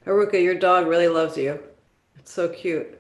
Haruka, your dog really loves you. It's so cute.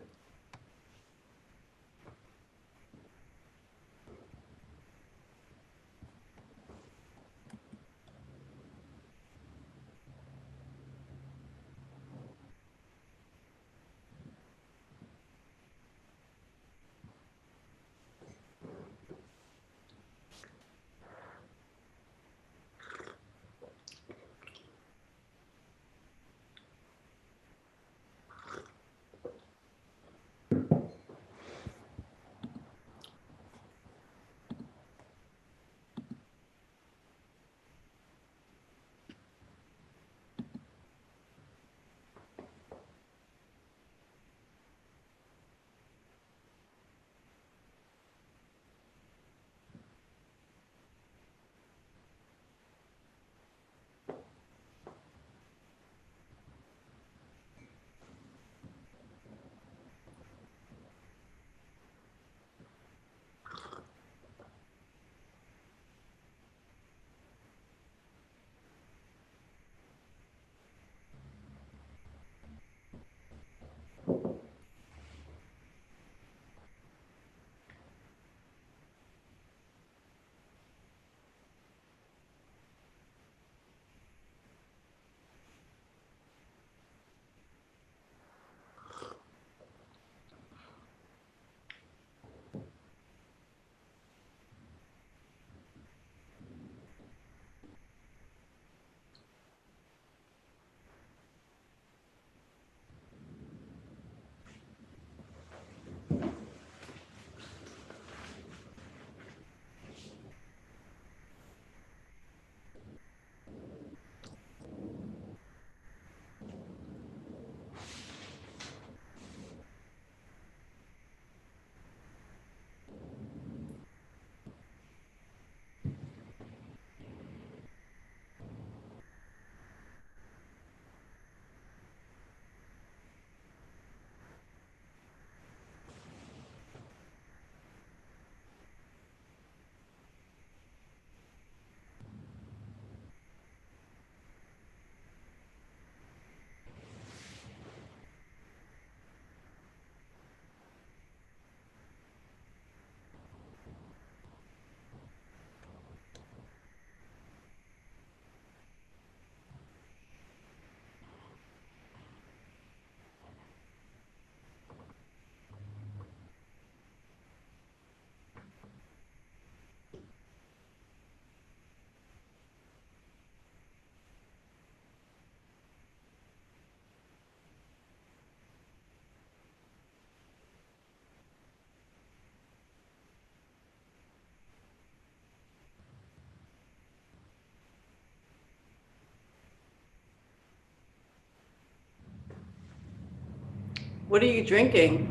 What are you drinking?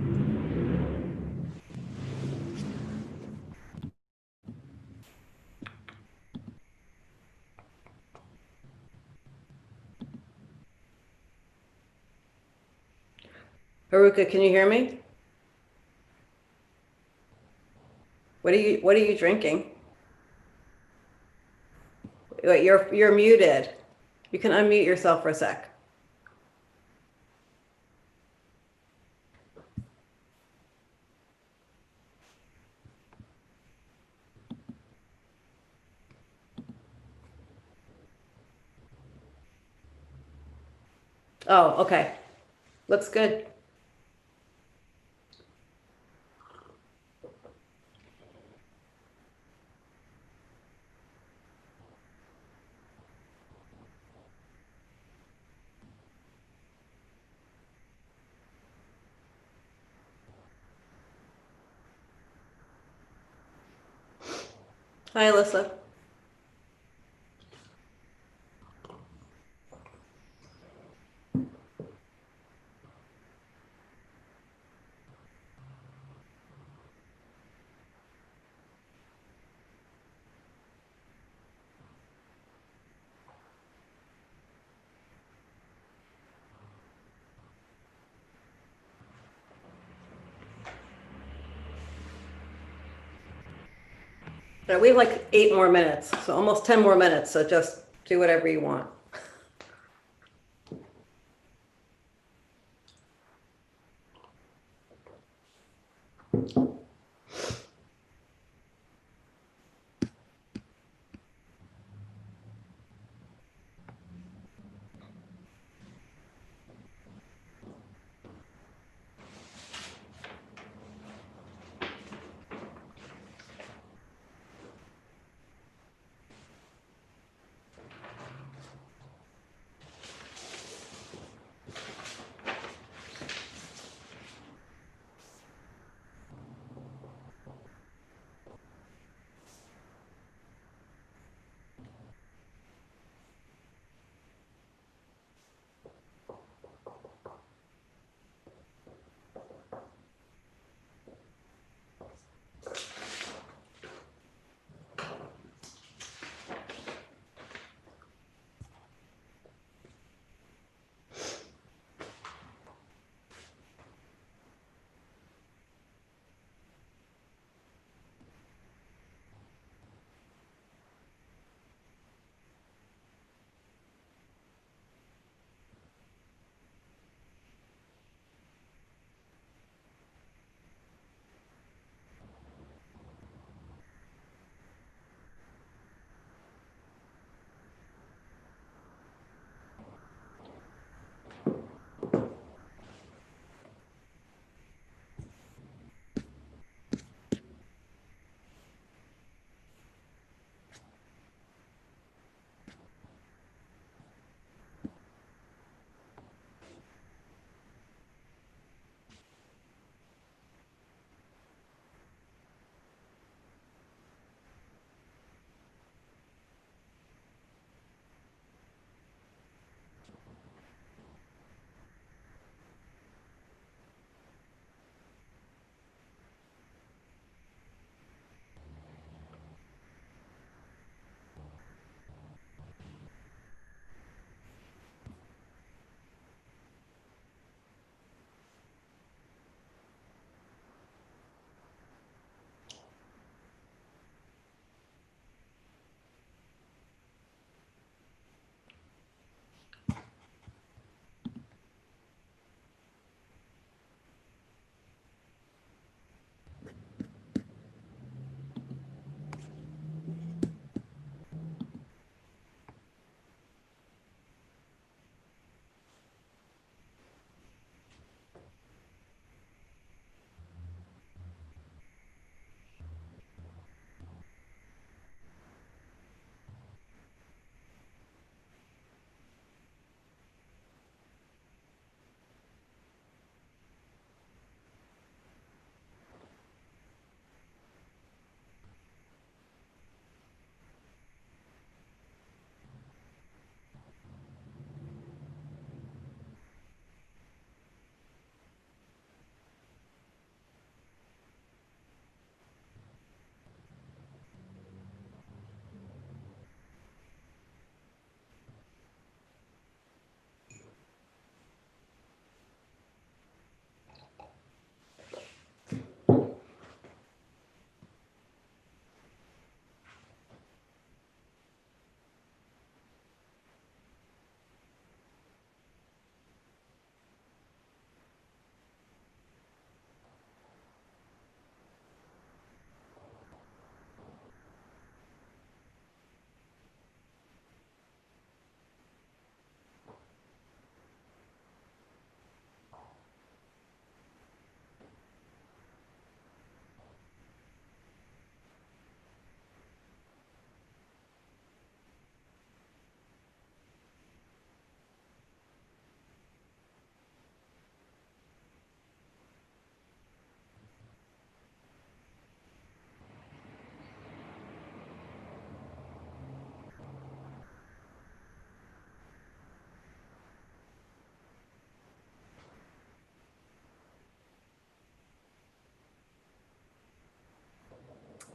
Haruka, can you hear me? What are you drinking? Wait, you're muted. You can unmute yourself for a sec. Oh, okay. Looks good. Hi, Alyssa. Yeah, we have like 8 more minutes, so almost 10 more minutes. So just do whatever you want.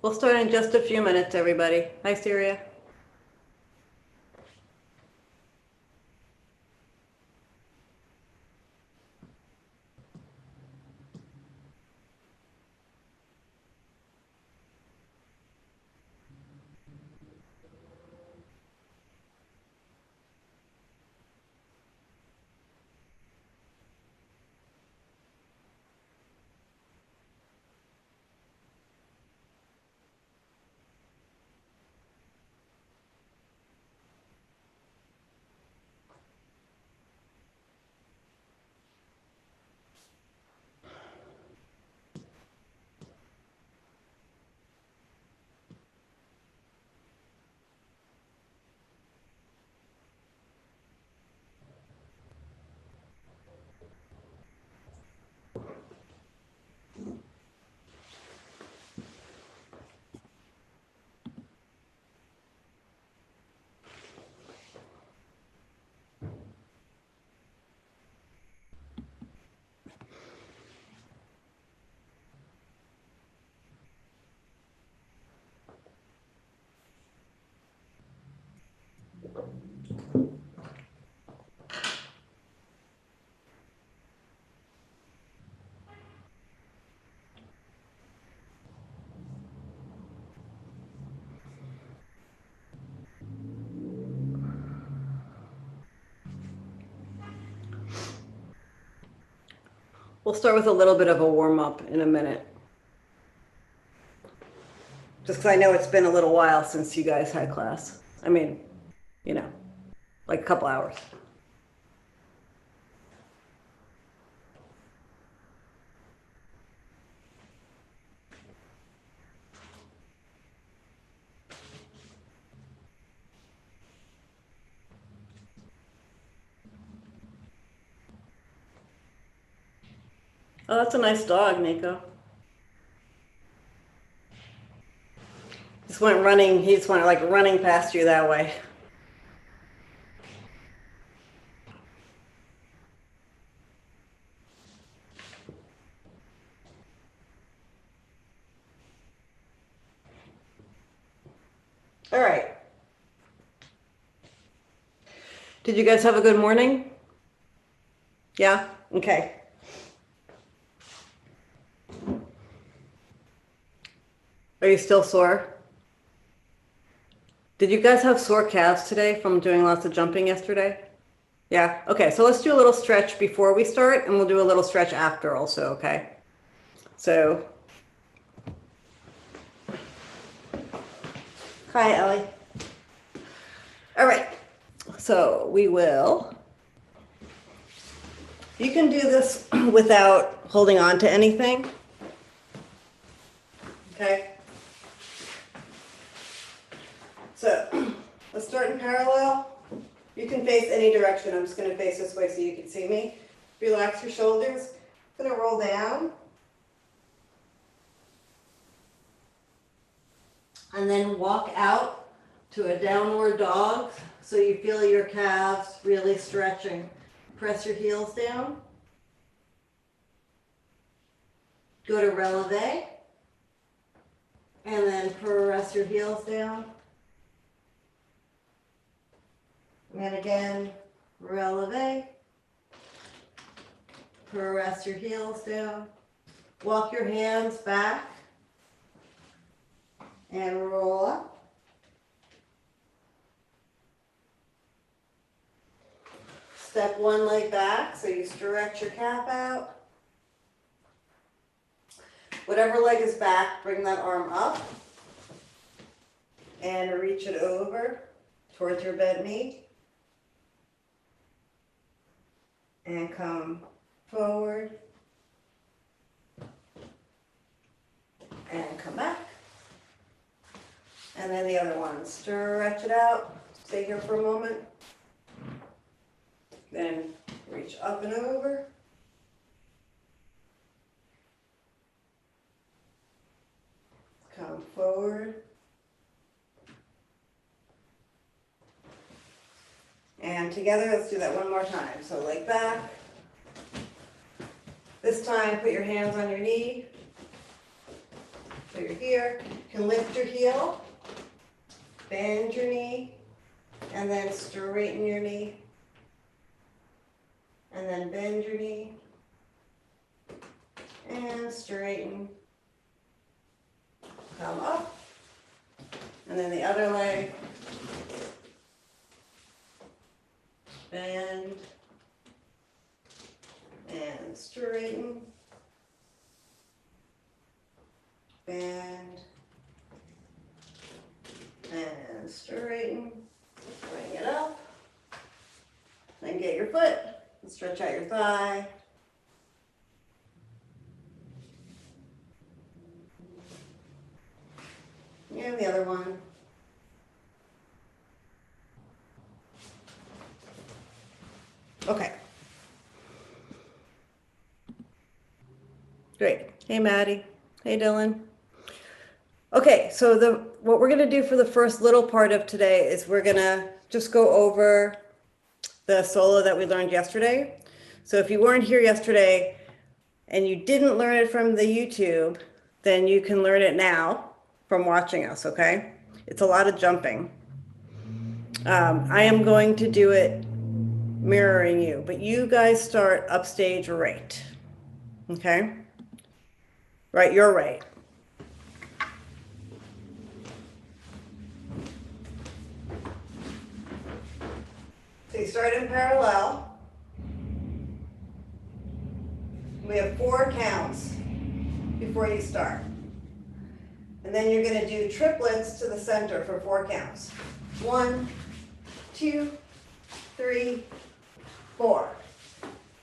We'll start in just a few minutes, everybody. Hi, Syria. We'll start with a little bit of a warm up in a minute. Just because I know it's been a little while since you guys had class. I mean, you know, like a couple hours. Oh, that's a nice dog, Nico. Just went running. He just went like running past you that way. All right. Did you guys have a good morning? Yeah? Okay. Are you still sore? Did you guys have sore calves today from doing lots of jumping yesterday? Yeah? Okay, so let's do a little stretch before we start, and we'll do a little stretch after also, okay? So, hi, Ellie. All right, so we will. You can do this without holding on to anything. Okay. So let's start in parallel. You can face any direction. I'm just going to face this way so you can see me. Relax your shoulders. I'm going to roll down. And then walk out to a downward dog so you feel your calves really stretching. Press your heels down. Go to releve. And then press your heels down. And again, releve. Press your heels down. Walk your hands back. And roll up. Step one leg back, so you stretch your calf out. Whatever leg is back, bring that arm up. And reach it over towards your bent knee. And come forward. And come back. And then the other one, stretch it out. Stay here for a moment. Then reach up and over. Come forward. And together, let's do that one more time. So leg back. This time, put your hands on your knee. So you're here. You can lift your heel, bend your knee, and then straighten your knee. And then bend your knee and straighten. Come up. And then the other leg. Bend and straighten. Bend and straighten. Bring it up. Then get your foot. Stretch out your thigh. And the other one. Okay. Great. Hey, Maddie. Hey, Dylan. Okay, so what we're going to do for the first little part of today is we're going to just go over the solo that we learned yesterday. So if you weren't here yesterday and you didn't learn it from the YouTube, then you can learn it now from watching us, okay? It's a lot of jumping. I am going to do it mirroring you, but you guys start upstage right, okay? Right, you're right. So you start in parallel. We have 4 counts before you start. And then you're going to do triplets to the center for 4 counts. 1, 2, 3, 4.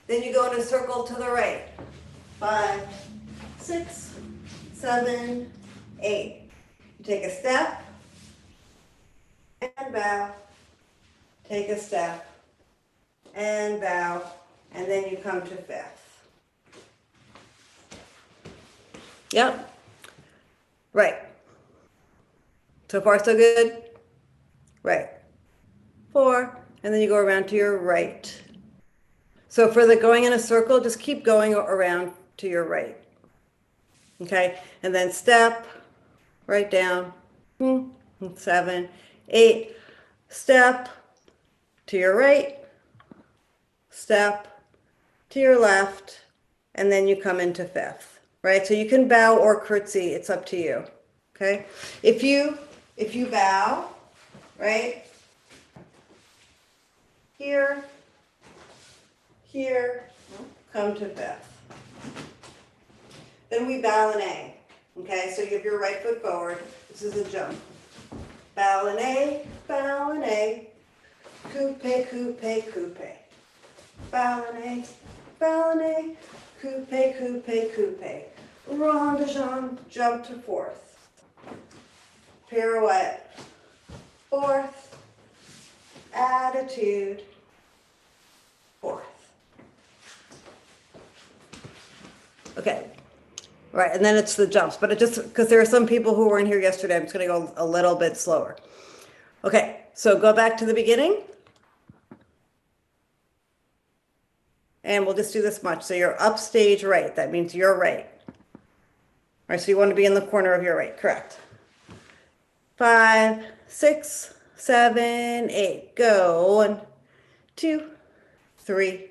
Then you go in a circle to the right. 5, 6, 7, 8. You take a step and bow. Take a step and bow, and then you come to 5th. Yep. Right. So far, so good? Right. 4, and then you go around to your right. So for the going in a circle, just keep going around to your right. Okay? And then step, right down, 7, 8, step, to your right, step, to your left, and then you come into 5th, right? So you can bow or curtsy, it's up to you, okay? If you bow, right, here, come to 5th. Then we ballet, okay? So you have your right foot forward, this is a jump. Ballet, ballet. Coupe, coupe, coupe. Ballet, ballet, coupe, coupe, coupe. Rond de jambe, jump to 4th. Pirouette, 4th. Attitude, 4th. Okay, right, and then it's the jumps, but it just, because there are some people who weren't here yesterday, I'm just going to go a little bit slower. Okay, so go back to the beginning. And we'll just do this much. So you're upstage right. That means you're right. All right, so you want to be in the corner of your right. Correct. 5, 6, 7, 8. Go. 1, 2, 3,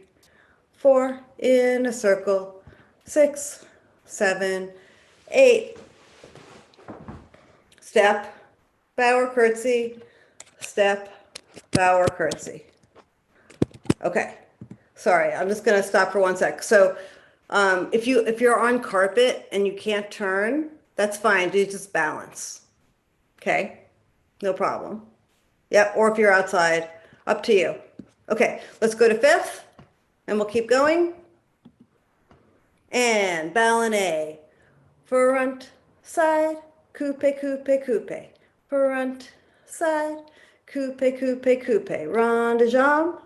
4. In a circle. 6, 7, 8. Step, bow or curtsy. Step, bow or curtsy. Okay. Sorry, I'm just going to stop for 1 sec. So if you're on carpet and you can't turn, that's fine. Do just balance. Okay? No problem. Yep, or if you're outside, up to you. Okay, let's go to 5th, and we'll keep going. And ballet. Front, side, coupe, coupe, coupe. Front, side, coupe, coupe, coupe. Rond de jambe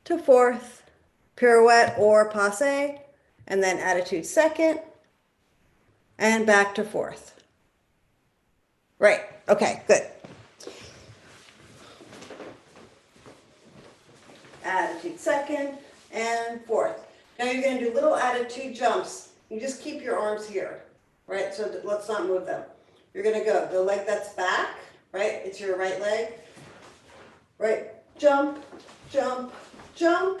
to 4th. Pirouette or passe, and then attitude 2nd, and back to 4th. Right, okay, good. Attitude 2nd and 4th. Now you're going to do little attitude jumps. You just keep your arms here, right? So let's not move them. You're gonna go the leg that's back, right? It's your right leg. Right, jump, jump, jump.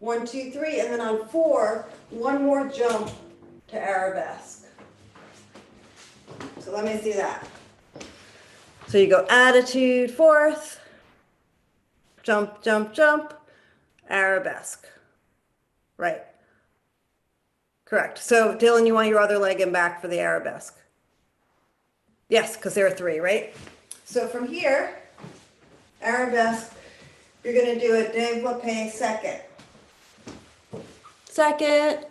1, 2, 3, and then on 4, one more jump to arabesque. So let me see that. So you go attitude, fourth, jump, jump, jump, arabesque. Right. Correct. So Dylan, you want your other leg and back for the arabesque? Yes, because there are 3, right? So from here, arabesque, you're going to do a développé second. Second,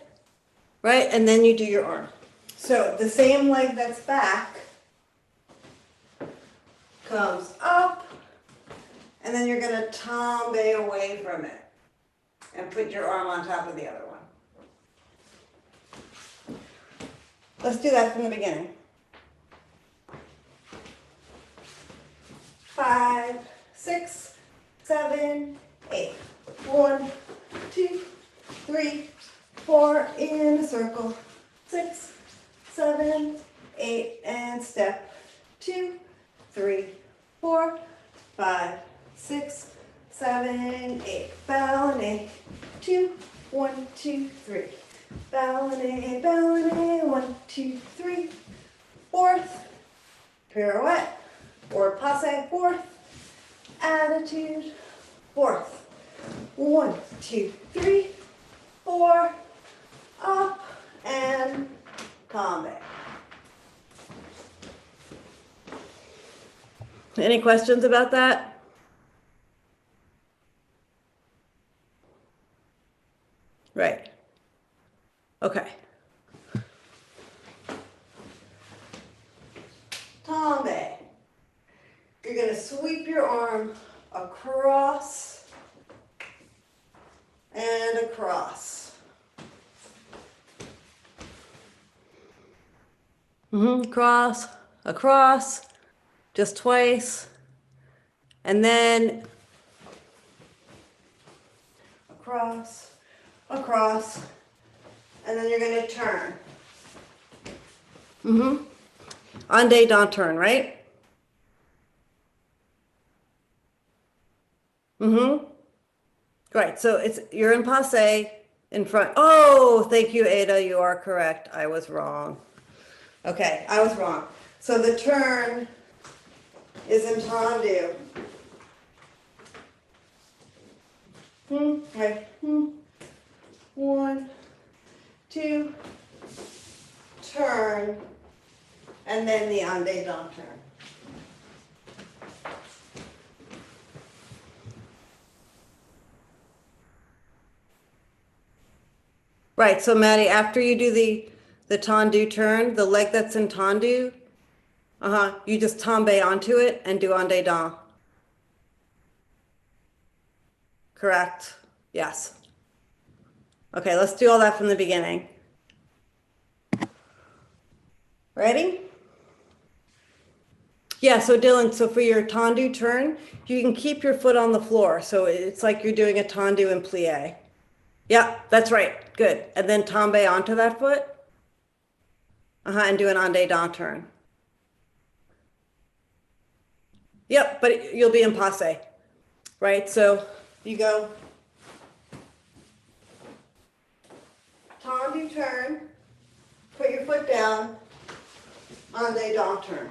right? And then you do your arm. So the same leg that's back comes up, and then you're going to tombe away from it and put your arm on top of the other one. Let's do that from the beginning. 5, 6, 7, 8. 1, 2, 3, 4 in a circle. 6, 7, 8, and step. 2, 3, 4, 5, 6, 7, 8. Ballet. 2, 1, 2, 3. Ballet, ballet. 1, 2, 3. Fourth, pirouette or passe. Fourth, attitude. Fourth. 1, 2, 3, 4. Up and tombe. Any questions about that? Right. Okay. Tombe. You're going to sweep your arm across and across. Across, across, just twice. And then across, across, and then you're going to turn. En day, don't turn, right? Right, so you're in passe in front. Oh, thank you, Ada, you are correct. I was wrong. Okay, I was wrong. So the turn is in tendu. Right. 1, 2, turn, and then the en day, don't turn. Right, so Maddie, after you do the tendu turn, the leg that's in tendu, you just tombe onto it and do en dedans. Correct. Yes. Okay, let's do all that from the beginning. Ready? Yeah, so Dylan, so for your tendu turn, you can keep your foot on the floor. So it's like you're doing a tendu and plie. Yeah, that's right. Good. And then tombe onto that foot. And do an en dedans turn. Yep, but you'll be in passe, right? So you go tendu turn, put your foot down, en dedans turn.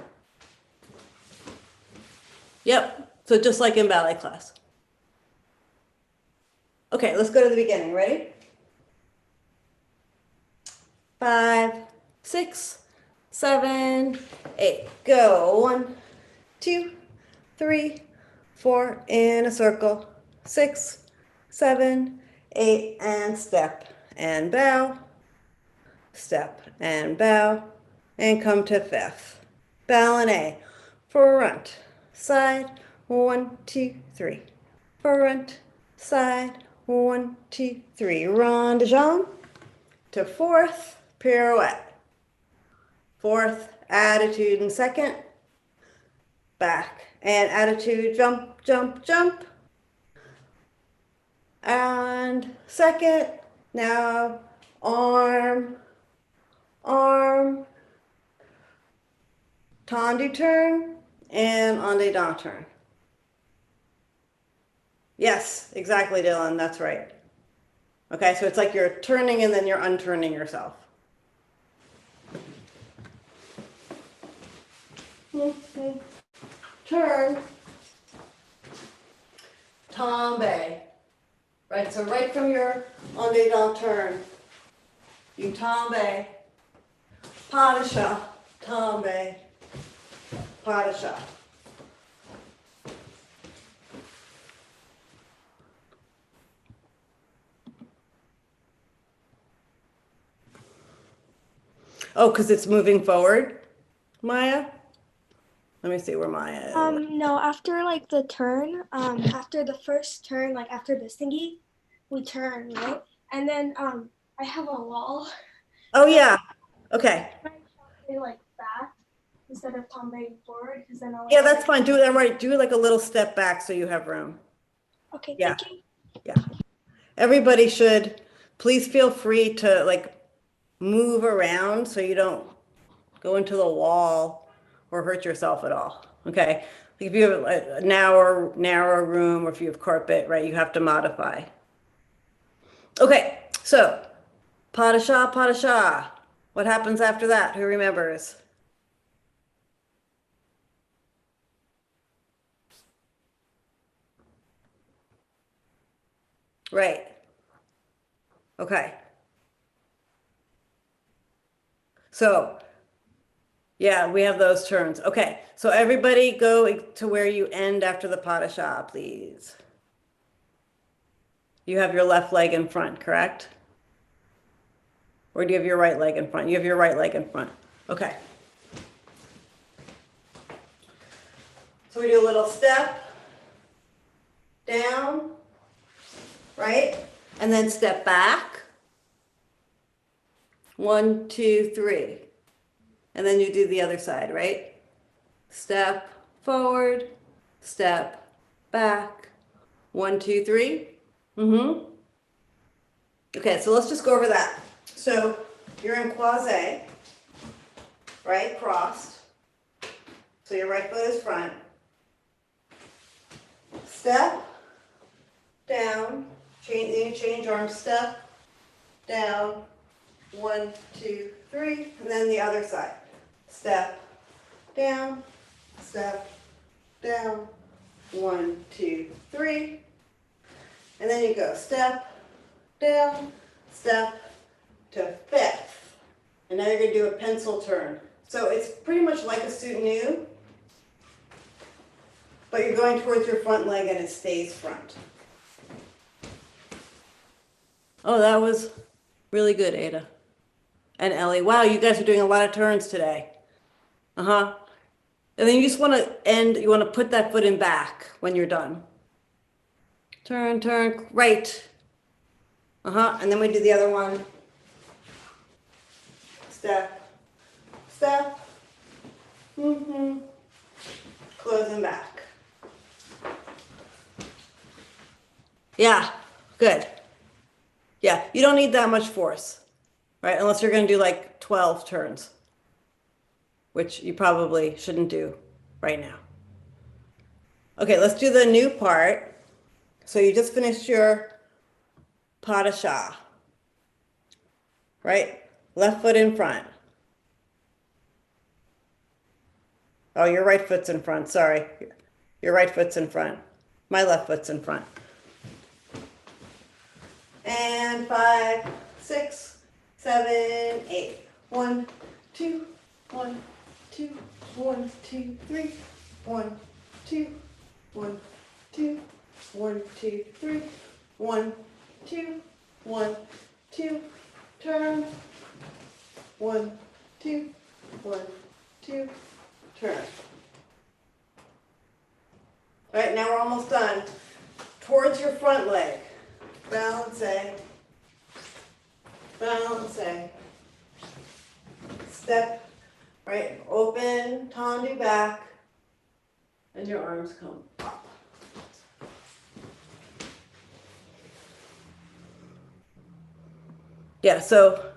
Yep, so just like in ballet class. Okay, let's go to the beginning. Ready? 5, 6, 7, 8. Go. 1, 2, 3, 4 in a circle. 6, 7, 8, and step and bow. Step and bow, and come to fifth. Ballet. Front, side. 1, 2, 3. Front, side. 1, 2, 3. Rond de jambe to fourth, pirouette. Fourth, attitude in second, back. And attitude, jump, jump, jump. And second, now arm, arm, tendu turn, and en dedans turn. Yes, exactly, Dylan. That's right. Okay, so it's like you're turning and then you're unturning yourself. Turn, tombe. Right, so right from your en dedans turn, you tombe, pas de chat, tombe, pas de chat. Oh, because it's moving forward, Maya? Let me see where Maya is. No, after like the turn, after the first turn, like after the thingy, we turn, right? And then I have a wall. Oh, So yeah. Okay. I play like back instead of tombing forward because then I'll Yeah, like that's fine. Do it right. Do like a little step back so you have room. okay, Yeah. thank you. Yeah. Everybody should please feel free to like move around so you don't go into the wall or hurt yourself at all. Okay. Like if you have a narrow room or if you have carpet, right, you have to modify. Okay. So, padasha, padasha. What happens after that? Who remembers? Right. Okay. So, yeah, we have those turns. Okay. So everybody go to where you end after the padasha, please. You have your left leg in front, correct? Or do you have your right leg in front? You have your right leg in front. Okay. So we do a little step down, right? And then step back. 1, 2, 3. And then you do the other side, right? Step forward, step back. 1, 2, 3. Mm-hmm. Okay, so let's just go over that. So you're in croisé, right? Crossed. So your right foot is front. Step down, change arms, step down, 1, 2, 3, and then the other side. Step down, 1, 2, 3, and then you go step down, step to fifth, and now you're going to do a pencil turn. So it's pretty much like a soutenu, but you're going towards your front leg and it stays front. Oh, that was really good, Ada. And Ellie. Wow, you guys are doing a lot of turns today. Uh-huh. And then you just want to end, you want to put that foot in back when you're done. Turn, turn, right. Uh-huh. And then we do the other one. Step, step. Mm-hmm. Closing back. Yeah, good. Yeah, you don't need that much force, right? Unless you're going to do like 12 turns, which you probably shouldn't do right now. Okay, let's do the new part. So you just finished your pas de chat, right? Left foot in front. Oh, your right foot's in front. Sorry. Your right foot's in front. My left foot's in front. And 5, 6, 7, 8. 1, 2, 1, 2, 1, 2, 3. 1, 2, 1, 2, 1, 2, 3. 1, 2, 1, 2. Turn. 1, 2, 1, 2. Turn. All right, now we're almost done. Towards your front leg. Balance. Balance. Step, right, open, tendu back, and your arms come up. Yeah, so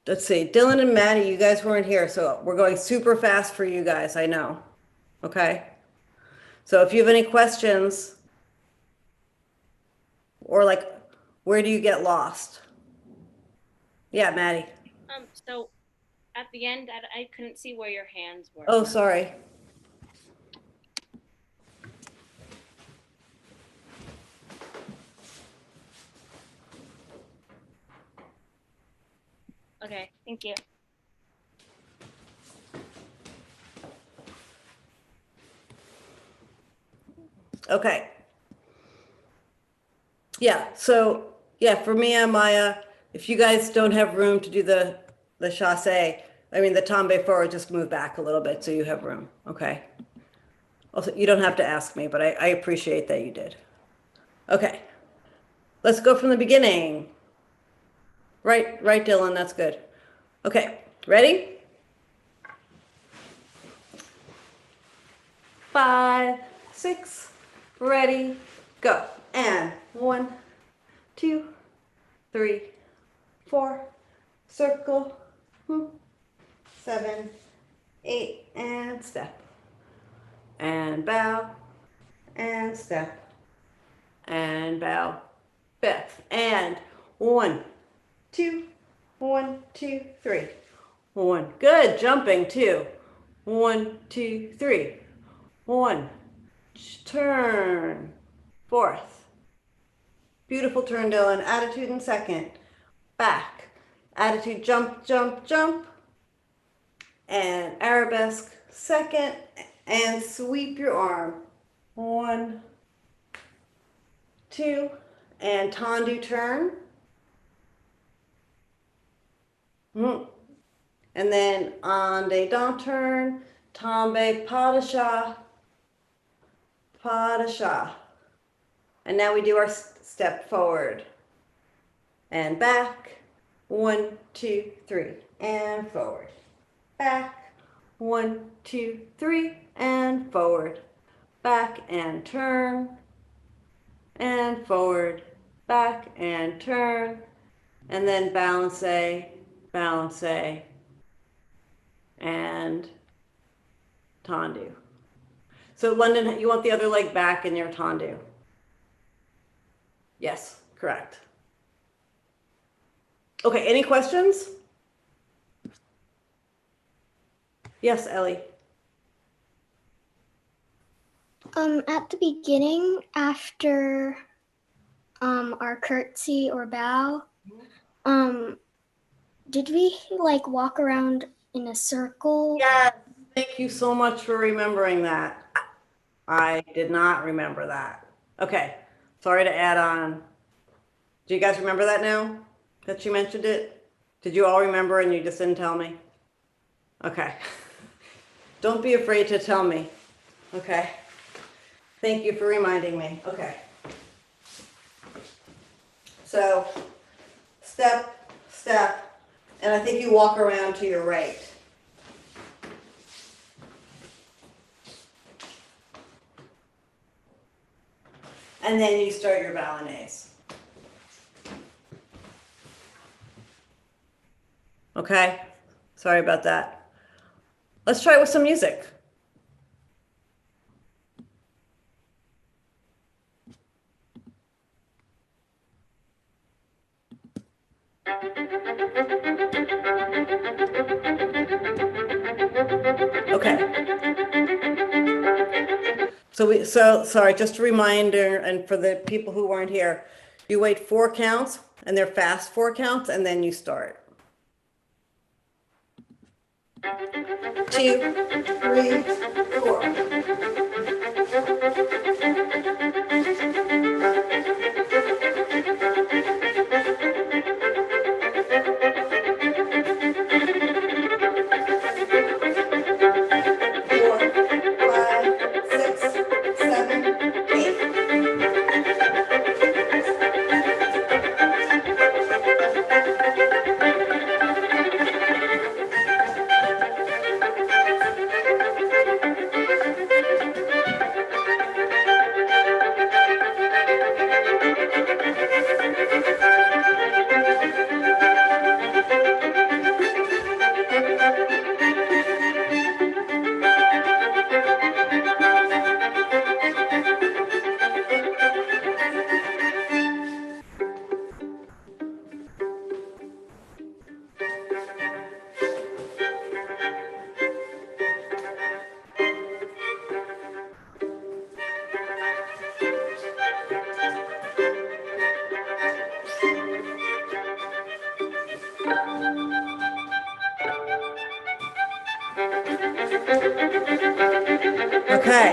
let's see, Dylan and Maddie, you guys weren't here, so we're going super fast for you guys, I know. Okay? So if you have any questions, or like, where do you get lost? Yeah, Maddie. So at the end, I couldn't see where your hands were. Oh, sorry. Okay, thank you. Okay. Yeah, so yeah, for me and Maya, if you guys don't have room to do the chasse, I mean the tombe forward, just move back a little bit so you have room. Okay. Also, you don't have to ask me, but I appreciate that you did. Okay. Let's go from the beginning. Right, Dylan, that's good. Okay, ready? 5, 6, ready, go. And 1, 2, 3, 4, circle, 7, 8, and step. And bow, and step, and bow, fifth, and 1, 2, 1, 2, 3. 1, good, jumping, 2, 1, 2, 3. 1, turn, fourth. Beautiful turn, Dylan. Attitude in second. Back. Attitude, jump, jump, jump. And arabesque, second. And sweep your arm. 1, 2. And tendu turn. And then en dedans turn. Tombe pas de chat. Pas de chat. And now we do our step forward and back. 1, 2, 3, and forward. Back. 1, 2, 3, and forward. Back and turn. And forward. Back and turn. And then balance, balance, and tendu. So London, you want the other leg back in your tendu? Yes, correct. Okay, any questions? Yes, Ellie. At the beginning, after our curtsy or bow, did we like walk around in a circle? Yes, thank you so much for remembering that. I did not remember that. Okay, sorry to add on. Do you guys remember that now that you mentioned it? Did you all remember and you just didn't tell me? Okay. Don't be afraid to tell me. Okay. Thank you for reminding me. Okay. So, step, step, and I think you walk around to your right. And then you start your bolognese. Okay? Sorry about that. Let's try it with some music. Okay. So sorry, just a reminder, and for the people who weren't here, you wait 4 counts, and they're fast 4 counts, and then you start. 2, 3, 4. Four, 5, 6, 7, 8.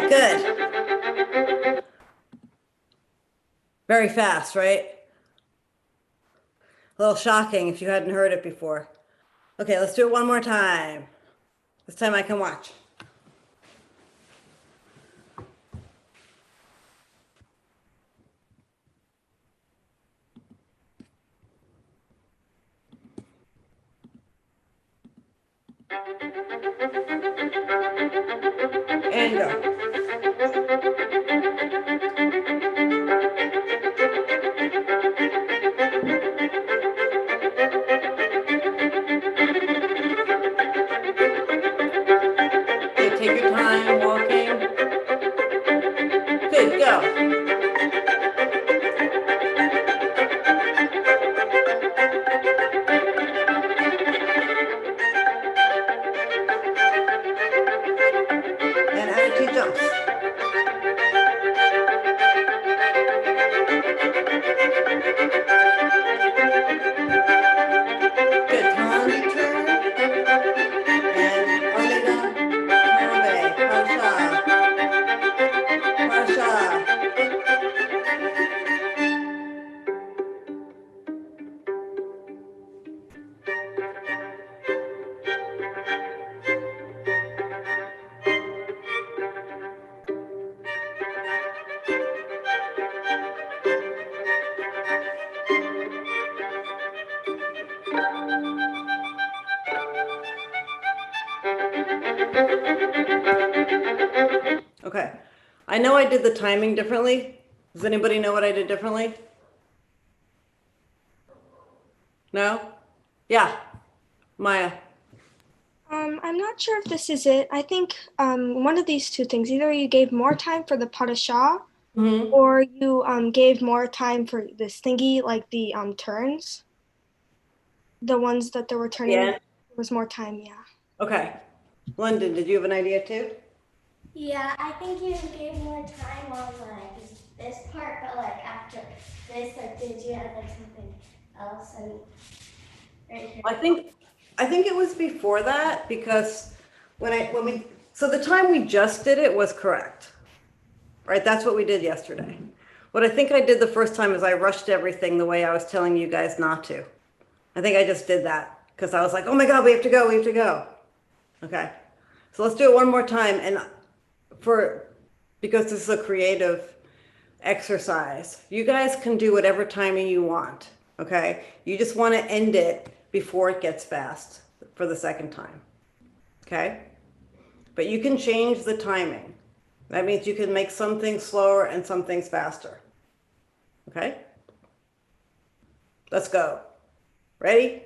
Okay, good. Very fast, right? A little shocking if you hadn't heard it before. Okay, let's do it one more time. This time I can watch. And go. Okay, take your time walking. Good, go. And add 2 jumps. Good, Tandi turn. And Arlena, Tarabe, Parsha, Okay. I know I did the timing differently. Does anybody know what I did differently? No? Yeah. Maya. I'm not sure if this is it. I think one of these two things. Either you gave more time for the parasha, Mm-hmm. or you gave more time for this thingy, like the turns. The ones that they were turning. Yeah. There was more time, yeah. Okay. London, did you have an idea too? Yeah, I think you gave more time on like this part, but like after this, like did you have like something else and right here? I think it was before that because when we so the time we just did it was correct. Right? That's what we did yesterday. What I think I did the first time is I rushed everything the way I was telling you guys not to. I think I just did that because I was like, "Oh my God, we have to go, we have to go." Okay. So let's do it one more time and because this is a creative exercise. You guys can do whatever timing you want, okay? You just want to end it before it gets fast for the second time, okay? But you can change the timing. That means you can make some things slower and some things faster, okay? Let's go. Ready?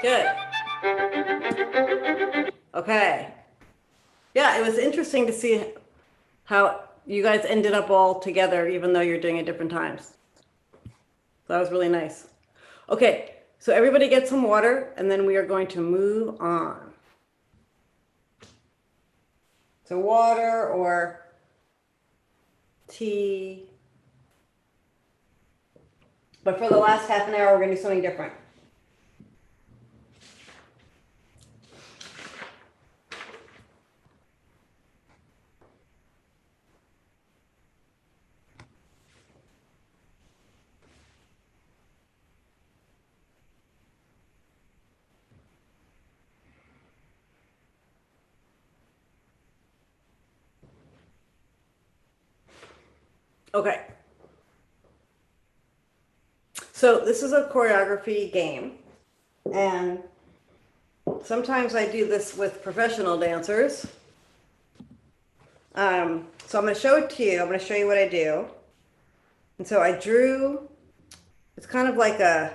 Good. Okay. Yeah, it was interesting to see how you guys ended up all together, even though you're doing it different times. That was really nice. Okay, so everybody get some water, and then we are going to move on. So water or tea. But for the last half an hour, we're going to do something different. Okay. So this is a choreography game, and sometimes I do this with professional dancers. So I'm going to show it to you. I'm going to show you what I do. And so I drew. It's kind of like a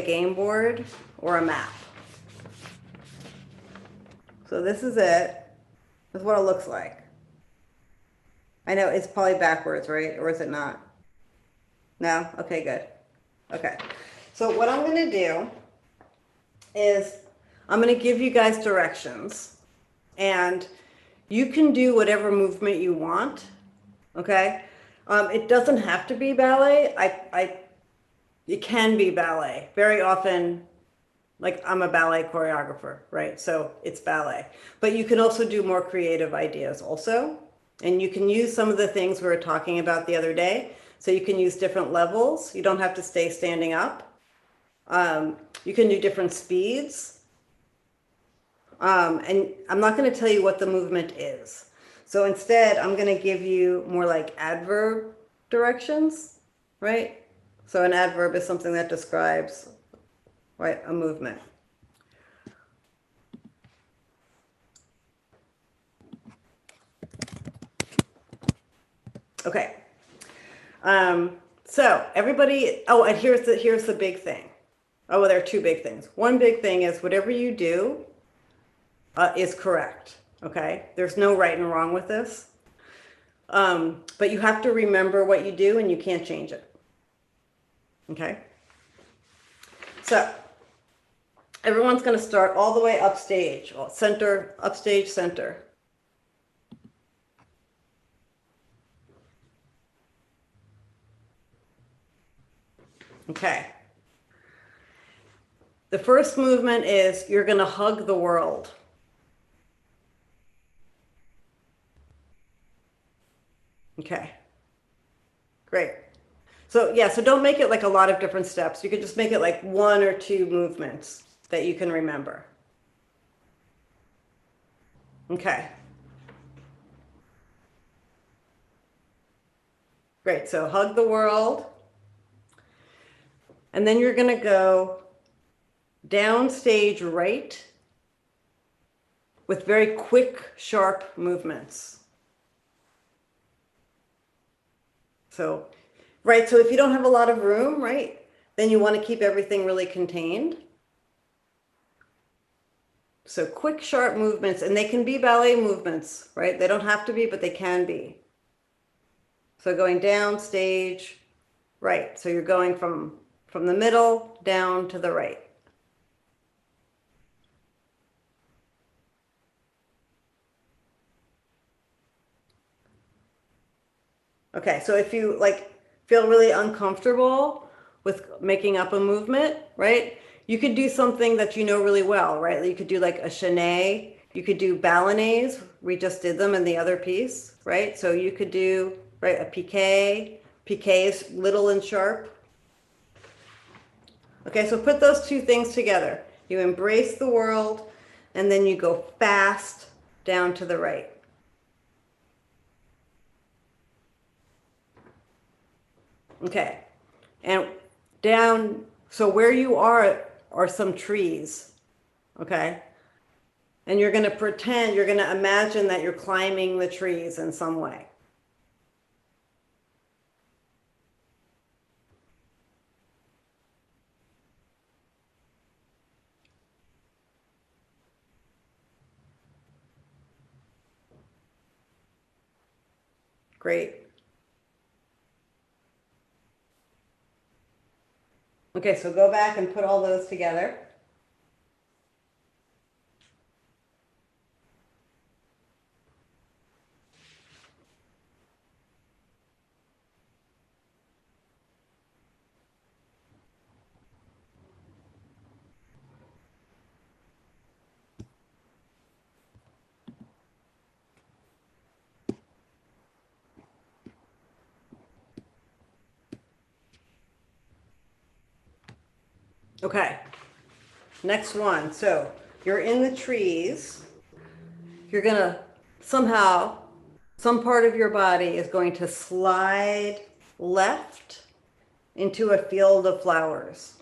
game board or a map. So this is it. This is what it looks like. I know it's probably backwards, right? Or is it not? No? Okay, good. Okay. So what I'm going to do is I'm going to give you guys directions, and you can do whatever movement you want. Okay. It doesn't have to be ballet. It can be ballet. Very often, like I'm a ballet choreographer, right? So it's ballet. But you can also do more creative ideas also. And you can use some of the things we were talking about the other day. So you can use different levels. You don't have to stay standing up. You can do different speeds. And I'm not going to tell you what the movement is. So instead, I'm going to give you more like adverb directions, right? So an adverb is something that describes, right, a movement. Okay. So everybody, oh, and here's the big thing. Oh, well, there are two big things. One big thing is whatever you do is correct. Okay. There's no right and wrong with this. But you have to remember what you do and you can't change it. Okay. So everyone's going to start all the way upstage, center, upstage, center. Okay. The first movement is you're going to hug the world. Okay. Great. So yeah, so don't make it like a lot of different steps. You could just make it like one or two movements that you can remember. Okay. Great. So hug the world. And then you're going to go down stage right with very quick, sharp movements. So, right, so if you don't have a lot of room, right, then you want to keep everything really contained. So quick, sharp movements, and they can be ballet movements, right? They don't have to be, but they can be. So going down stage right. So you're going from the middle down to the right. Okay, so if you like feel really uncomfortable with making up a movement, right? You could do something that you know really well, right? You could do like a chaîné. You could do ballonets. We just did them in the other piece, right? So you could do, right, a piqué. Piqué is little and sharp. Okay, so put those two things together. You embrace the world, and then you go fast down to the right. Okay, and down, so where you are some trees, okay? And you're gonna pretend, you're gonna imagine that you're climbing the trees in some way. Great. Okay, so go back and put all those together. Okay, next one. So you're in the trees. You're gonna somehow some part of your body is going to slide left into a field of flowers.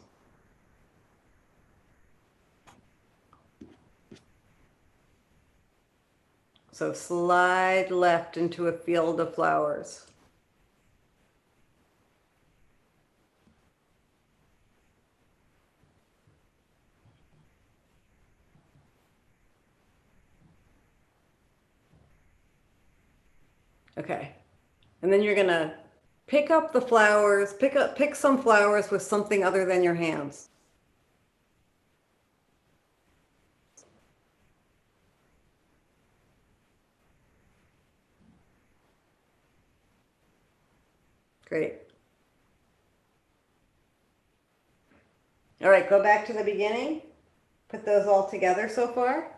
So slide left into a field of flowers. Okay. And then you're going to pick up the flowers, pick some flowers with something other than your hands. Great. All right, go back to the beginning. Put those all together so far.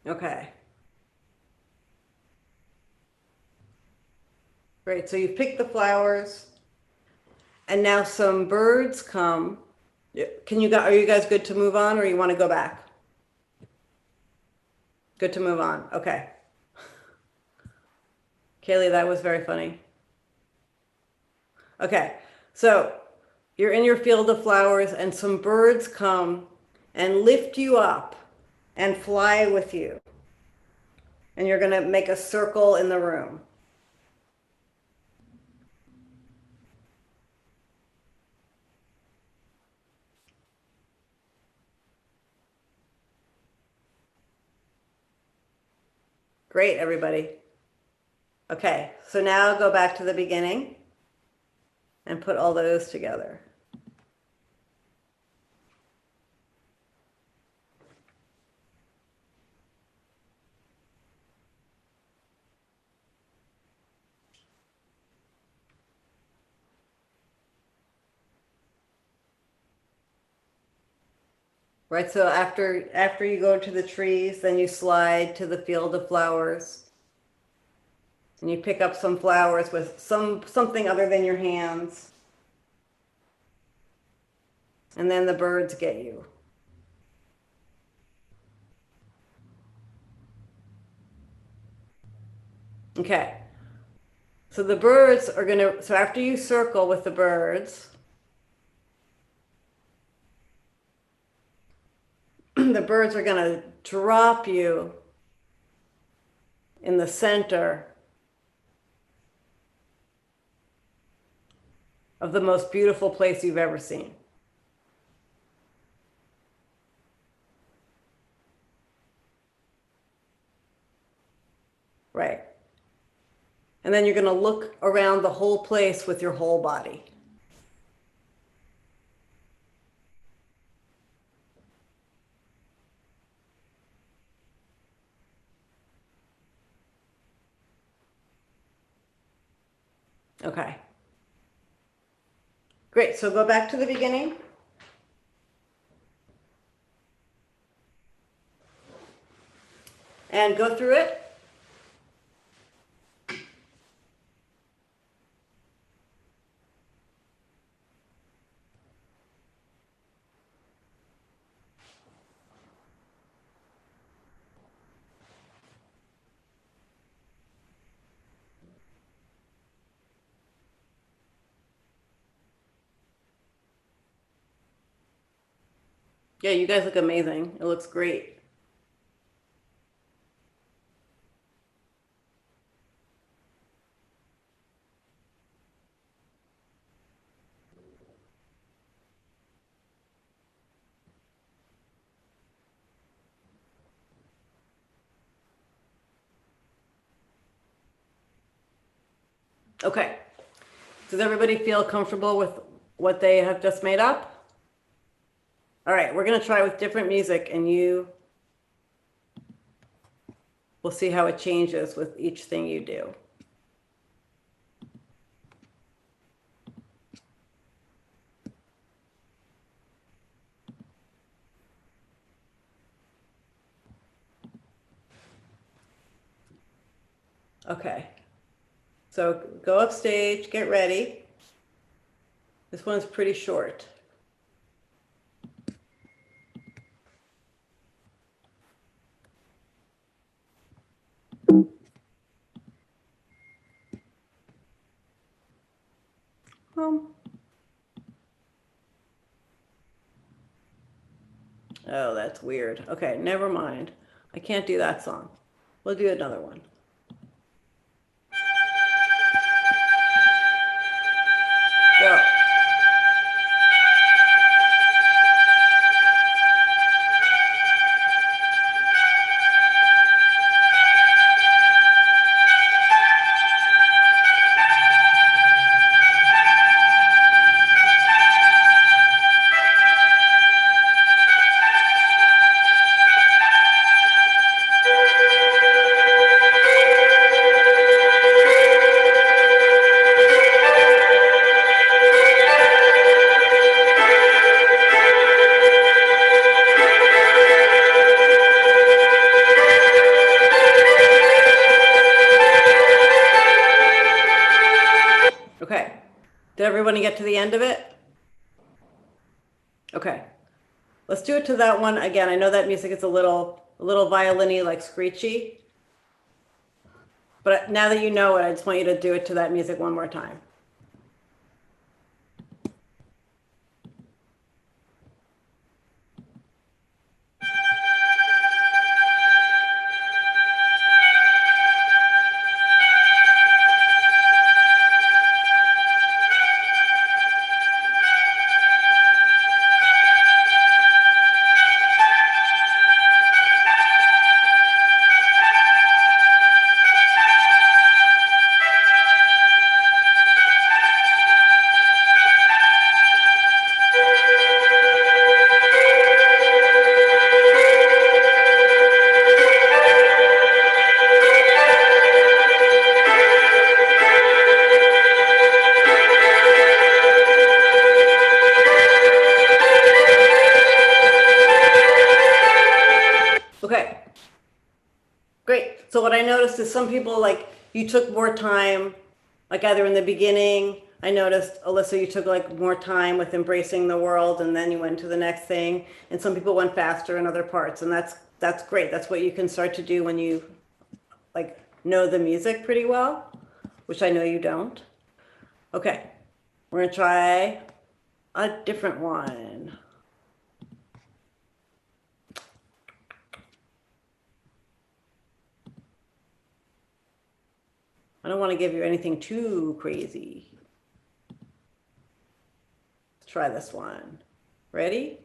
Okay. Great, so you've picked the flowers and now some birds come. Are you guys good to move on or you want to go back? Good to move on. Okay. Kaylee, that was very funny. Okay, so you're in your field of flowers and some birds come and lift you up and fly with you. And you're going to make a circle in the room. Great, everybody. Okay, so now go back to the beginning and put all those together. Right, so after you go to the trees, then you slide to the field of flowers. And you pick up some flowers with something other than your hands. And then the birds get you. Okay. So the birds are so after you circle with the birds, the birds are gonna drop you in the center of the most beautiful place you've ever seen. Right. And then you're going to look around the whole place with your whole body. Okay. Great. So go back to the beginning. And go through it. Yeah, you guys look amazing. It looks great. Okay. Does everybody feel comfortable with what they have just made up? All right, we're going to try with different music and we'll see how it changes with each thing you do. Okay. So go upstage, get ready. This one's pretty short. Oh, that's weird. Okay, never mind. I can't do that song. We'll do another one. Go. Okay. Did everybody get to the end of it? Okay. Let's do it to that one again. I know that music is a little violin-y, like screechy. But now that you know it, I just want you to do it to that music one more time. Okay. Great. So what I noticed is some people, like, you took more time, like either in the beginning. I noticed, Alyssa, you took like more time with embracing the world and then you went to the next thing. And some people went faster in other parts. And that's great. That's what you can start to do when you like know the music pretty well, which I know you don't. Okay. We're going to try a different one. I don't want to give you anything too crazy. Let's try this one. Ready?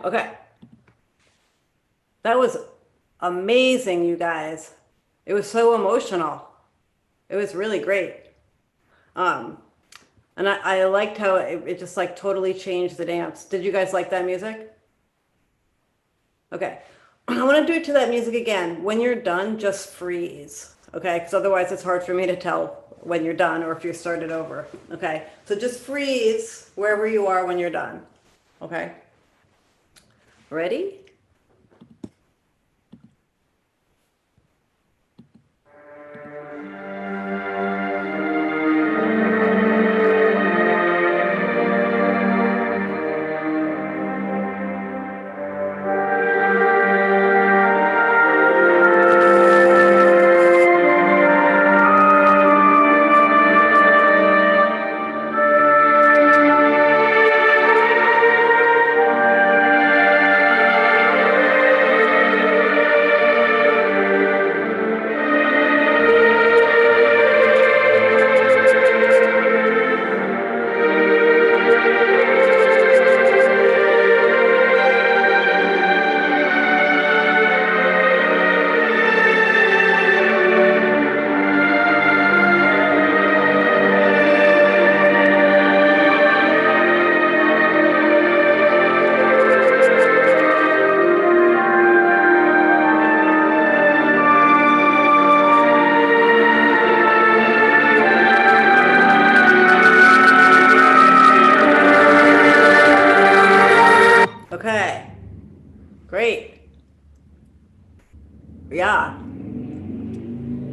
Okay. That was amazing, you guys. It was so emotional. It was really great. Um, and I liked how it just like totally changed the dance. Did you guys like that music? Okay. I want to do it to that music again. When you're done, just freeze. Okay. Because otherwise it's hard for me to tell when you're done or if you started over. Okay. So just freeze wherever you are when you're done. Okay. Ready?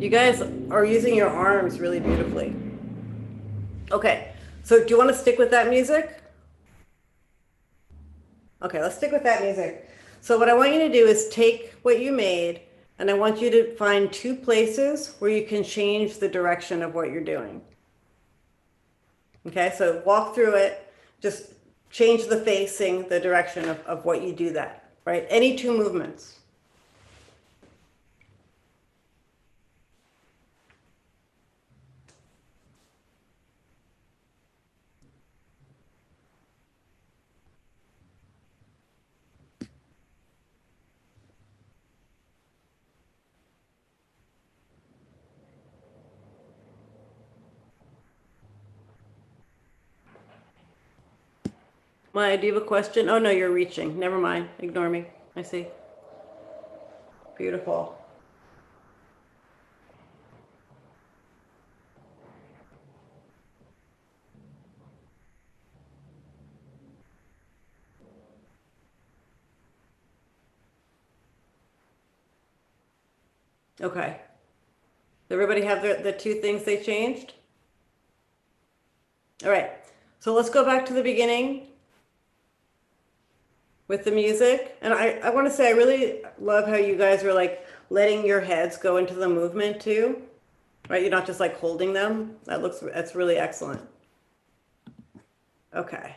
You guys are using your arms really beautifully. Okay, so do you want to stick with that music? Okay, let's stick with that music. So what I want you to do is take what you made, and I want you to find two places where you can change the direction of what you're doing. Okay, so walk through it, just change the facing, the direction of what you do that, right? Any two movements. Maya, do you have a question? Oh no, you're reaching. Never mind. Ignore me. I see. Beautiful. Okay. Does everybody have the two things they changed? All right. So let's go back to the beginning with the music. And I want to say I really love how you guys are like letting your heads go into the movement too. Right? You're not just like holding them. That's really excellent. Okay.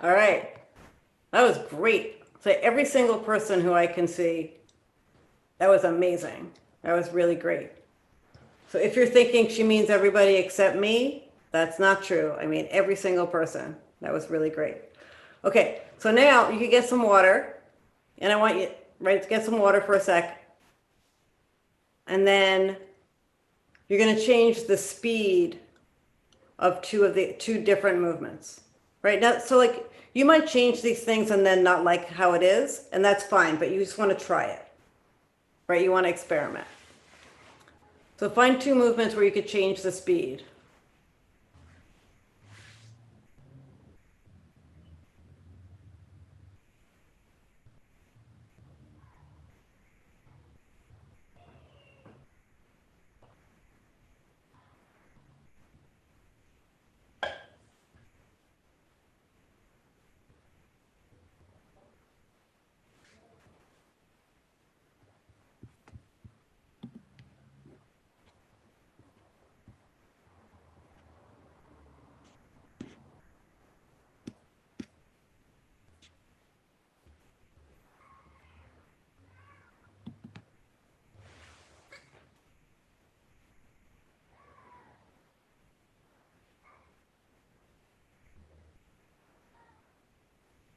All right. That was great. So every single person who I can see, that was amazing. That was really great. So if you're thinking she means everybody except me, that's not true. I mean, every single person. That was really great. Okay, so now you can get some water. And I want you, right, to get some water for a sec. And then you're going to change the speed of two different movements. Right now, so like you might change these things and then not like how it is, and that's fine, but you just want to try it. Right? You want to experiment. So find two movements where you could change the speed.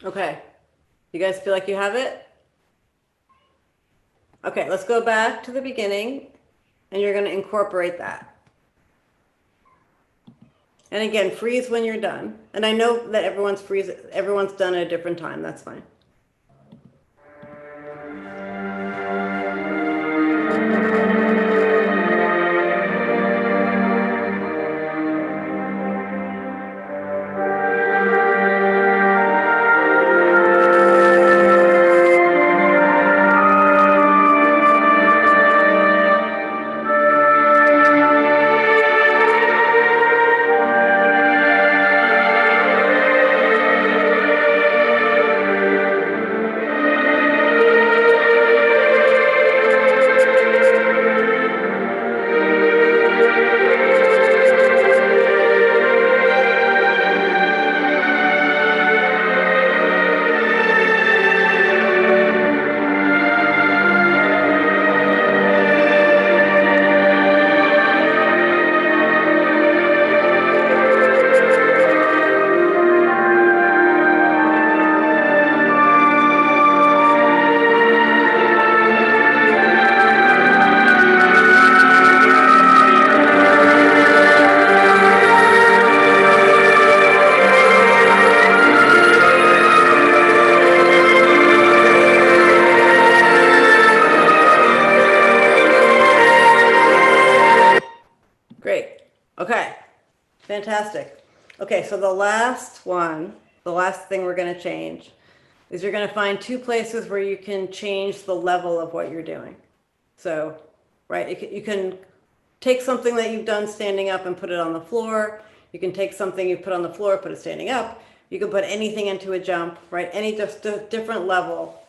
Okay. You guys feel like you have it? Okay, let's go back to the beginning and you're going to incorporate that. And again, freeze when you're done. And I know that everyone's done at a different time. That's fine. Fantastic. Okay, so the last thing we're going to change is you're going to find two places where you can change the level of what you're doing. So, right, you can take something that you've done standing up and put it on the floor. You can take something you put on the floor, put it standing up. You can put anything into a jump, right? Any just different level.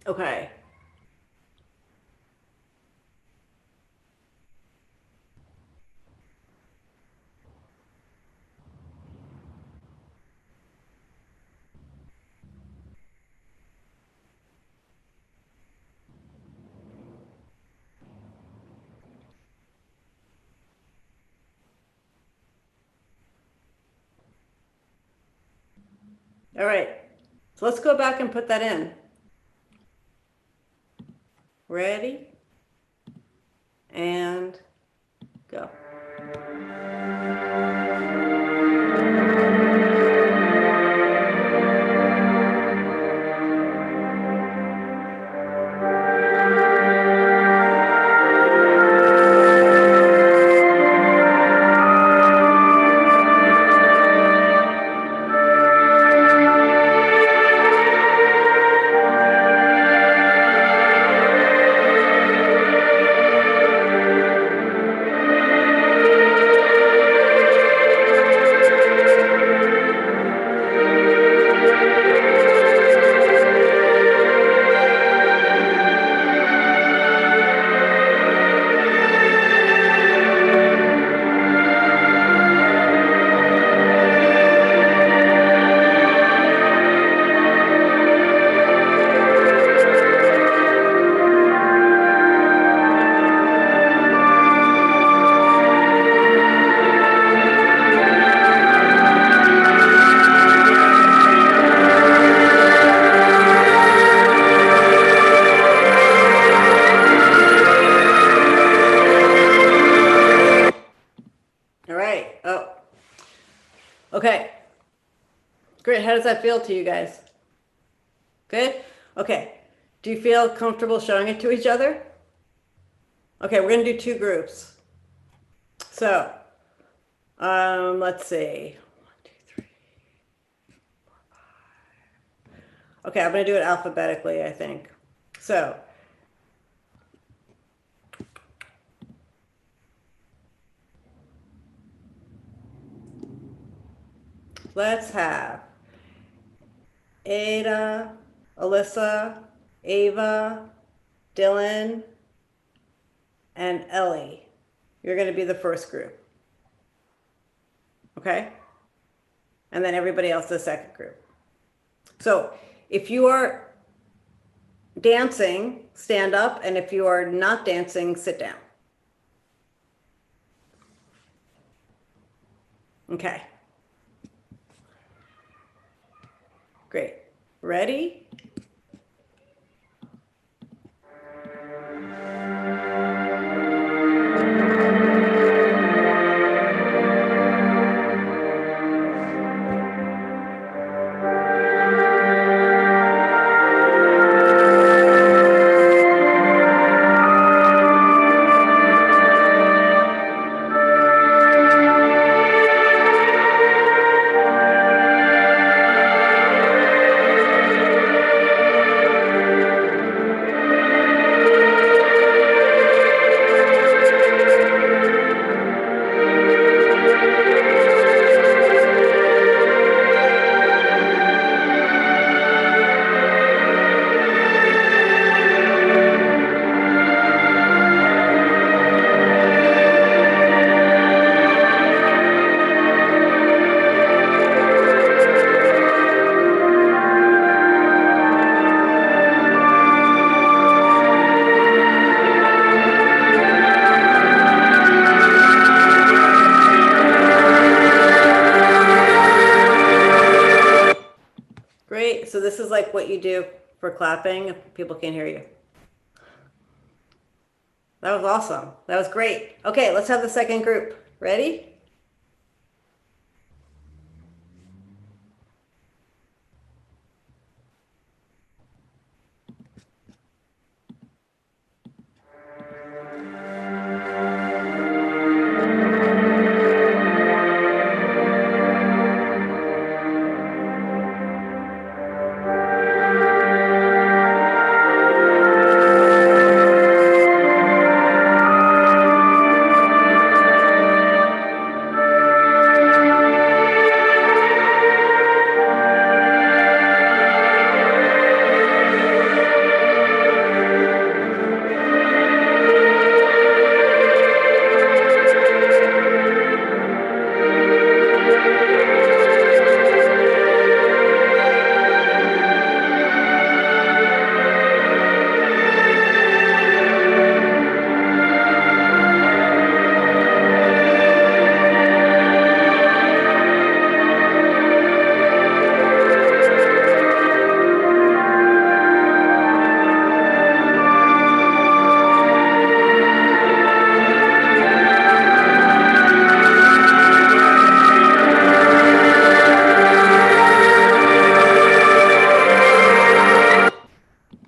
Okay. All right. So let's go back and put that in. Ready? And go. All right. Oh. Okay. Great. How does that feel to you guys? Good? Okay. Do you feel comfortable showing it to each other? Okay, we're going to do two groups. So, let's see. 1, 2, 3, 4, 5. Okay, I'm going to do it alphabetically, I think. So, let's have Ada, Alyssa, Ava, Dylan, and Ellie. You're going to be the first group. Okay? And then everybody else the second group. So if you are dancing, stand up, and if you are not dancing, sit down. Okay. Great. Ready? you do for clapping if people can't hear you. That was awesome. That was great. Okay, let's have the second group. Ready?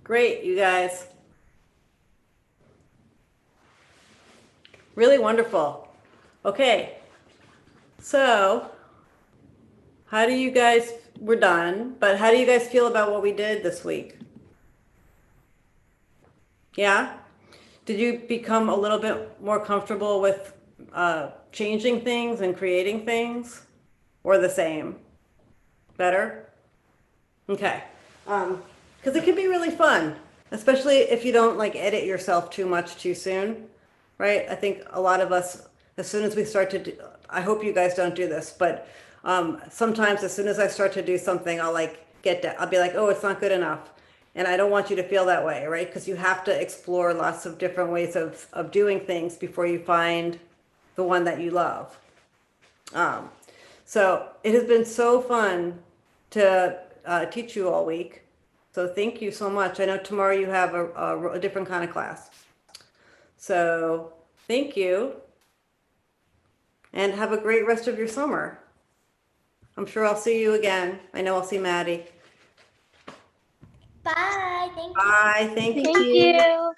Great, you guys. Really wonderful. Okay, so how do you guys, we're done, but how do you guys feel about what we did this week? Yeah? Did you become a little bit more comfortable with changing things and creating things? Or the same? Better? Okay. Because it can be really fun, especially if you don't like edit yourself too much too soon, right? I think a lot of us, as soon as we start to do, I hope you guys don't do this, but sometimes as soon as I start to do something, I'll like I'll be like, oh, it's not good enough. And I don't want you to feel that way, right? Because you have to explore lots of different ways of doing things before you find the one that you love. So it has been so fun to teach you all week. So thank you so much. I know tomorrow you have a different kind of class. So thank you. And have a great rest of your summer. I'm sure I'll see you again. I know I'll see Maddie. Bye. Thank you. Bye. Thank you. Thank you.